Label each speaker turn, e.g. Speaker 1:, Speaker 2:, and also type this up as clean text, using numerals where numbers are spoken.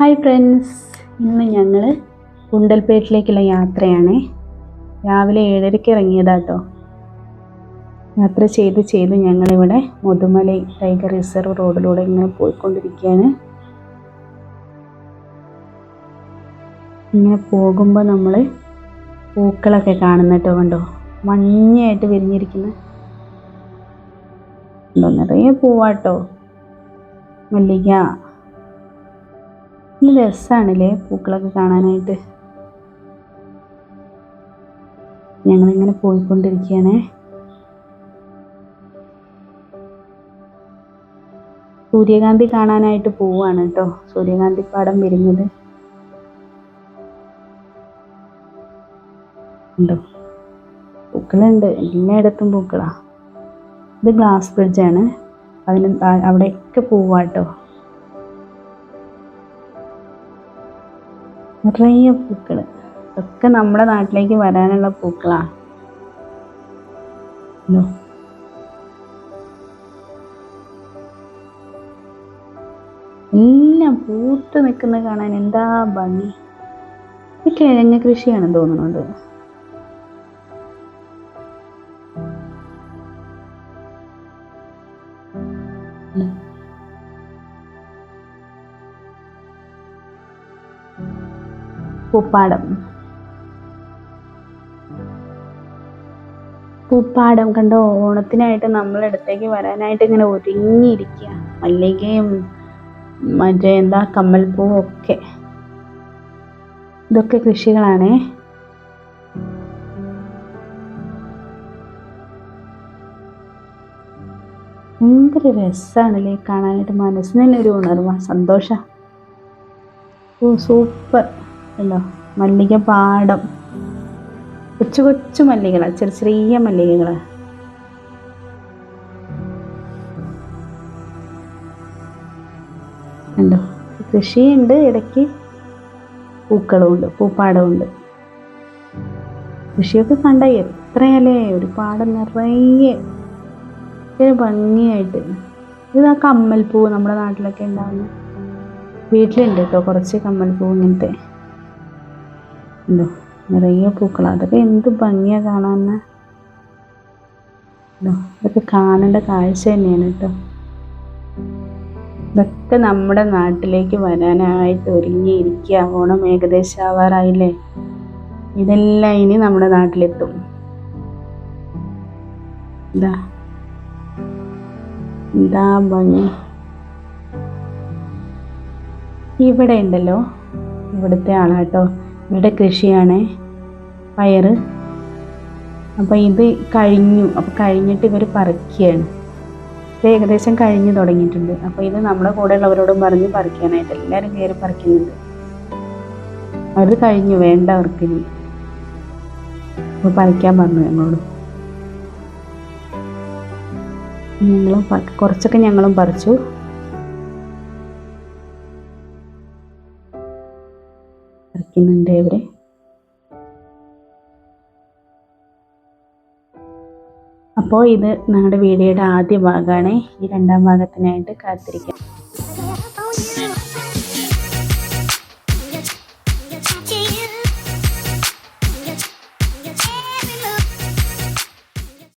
Speaker 1: Hi friends, ഇന്ന് ഞങ്ങൾ ഗുണ്ടൽപേട്ടിലേക്കുള്ള യാത്രയാണ്. രാവിലെ 7:30 ഇറങ്ങിയതാട്ടോ. യാത്ര ചെയ്ത് ഞങ്ങളിവിടെ മുതുമലൈ ടൈഗർ റിസർവ് റോഡിലൂടെ ഇങ്ങനെ പോയിക്കൊണ്ടിരിക്കുകയാണ്. ഇങ്ങനെ പോകുമ്പോൾ നമ്മൾ പൂക്കളൊക്കെ കാണുന്നിട്ടോ. കണ്ടോ, മഞ്ഞയായിട്ട് വിരിഞ്ഞിരിക്കുന്ന നിറയെ പൂവാട്ടോ. മല്ലിക, നല്ല രസമാണല്ലേ പൂക്കളൊക്കെ കാണാനായിട്ട്. ഞങ്ങളിങ്ങനെ പോയിക്കൊണ്ടിരിക്കുകയാണ്. സൂര്യകാന്തി കാണാനായിട്ട് പോവാണ് കേട്ടോ. സൂര്യകാന്തി പാടം വരുന്നത് ഉണ്ടോ. പൂക്കളുണ്ട്, എല്ലായിടത്തും പൂക്കളാ. ഇത് ഗ്ലാസ് ബ്രിഡ്ജാണ്. അതിന് അവിടെയൊക്കെ പൂവാട്ടോ. നിറയെ പൂക്കൾ, ഒക്കെ നമ്മുടെ നാട്ടിലേക്ക് വരാനുള്ള പൂക്കളാണ്. എല്ലാം പൂത്ത് നിൽക്കുന്നത് കാണാൻ എന്താ ഭംഗി. ഇത് കിഴങ്ങ് കൃഷിയാണെന്ന് തോന്നുന്നുണ്ട്. പൂപ്പാടം കണ്ടോ. ഓണത്തിനായിട്ട് നമ്മളടുത്തേക്ക് വരാനായിട്ട് ഇങ്ങനെ ഒരുങ്ങിയിരിക്കുക. മല്ലികയും മറ്റേ കമ്മൽപ്പൂവും ഒക്കെ. ഇതൊക്കെ കൃഷികളാണേ. ഭയങ്കര രസമാണല്ലേ കാണാനായിട്ട്. മനസ്സിന് തന്നെ ഒരു ഉണർവാ, സന്തോഷം. സൂപ്പർ അല്ലോ. മല്ലിക പാടം, കൊച്ചു കൊച്ചു മല്ലികളാണ്, ചെറിയ മല്ലികകളാണ്. ഉണ്ടോ, കൃഷിയുണ്ട്, ഇടയ്ക്ക് പൂക്കളുമുണ്ട്, പൂപ്പാടമുണ്ട്. കൃഷിയൊക്കെ കണ്ട എത്രയല്ലേ, ഒരു പാടം നിറയെ ഭംഗിയായിട്ട്. ഇത് കമ്മൽപ്പൂ നമ്മുടെ നാട്ടിലൊക്കെ ഉണ്ടാവുന്ന, വീട്ടിലുണ്ട് കേട്ടോ കുറച്ച് കമ്മൽപ്പൂ. ഇങ്ങനത്തെ ഉണ്ടോ, നിറയെ പൂക്കളാണ്. അതൊക്കെ എന്ത് ഭംഗിയാണ് കാണാൻ. ഇതൊക്കെ കാണേണ്ട കാഴ്ച തന്നെയാണ് കേട്ടോ. ഇതൊക്കെ നമ്മുടെ നാട്ടിലേക്ക് വരാനായിട്ട് ഒരുങ്ങിയിരിക്കുക. ഓണം ഏകദേശം ആവാറായില്ലേ. ഇതെല്ലാം ഇനി നമ്മുടെ നാട്ടിലെത്തും. എന്താ ഭംഗി. ഇവിടെ ഉണ്ടല്ലോ, ഇവിടുത്തെ ആളാട്ടോ. ഇവിടെ കൃഷിയാണ്, പയറ്. അപ്പോൾ ഇത് കഴിഞ്ഞു. അപ്പോൾ കഴിഞ്ഞിട്ട് ഇവർ പറിക്കുകയാണ്. ഇത് ഏകദേശം കഴിഞ്ഞു തുടങ്ങിയിട്ടുണ്ട്. അപ്പോൾ ഇത് നമ്മുടെ കൂടെ ഉള്ളവരോടും പറഞ്ഞ് പറിക്കാനായിട്ട് എല്ലാവരും കയറി പറിക്കുന്നുണ്ട്. അവർ കഴിഞ്ഞു, വേണ്ട അവർക്കിനി. അപ്പോൾ പറിക്കാൻ പറഞ്ഞു ഞങ്ങളോട്. കുറച്ചൊക്കെ ഞങ്ങളും പറിച്ചു. പറിക്കുന്നുണ്ട് ഇവിടെ. അപ്പോൾ ഇത് ഞങ്ങളുടെ വീഡിയോയുടെ ആദ്യ ഭാഗമാണ്. ഈ രണ്ടാം ഭാഗത്തിനായിട്ട് കാത്തിരിക്കാം.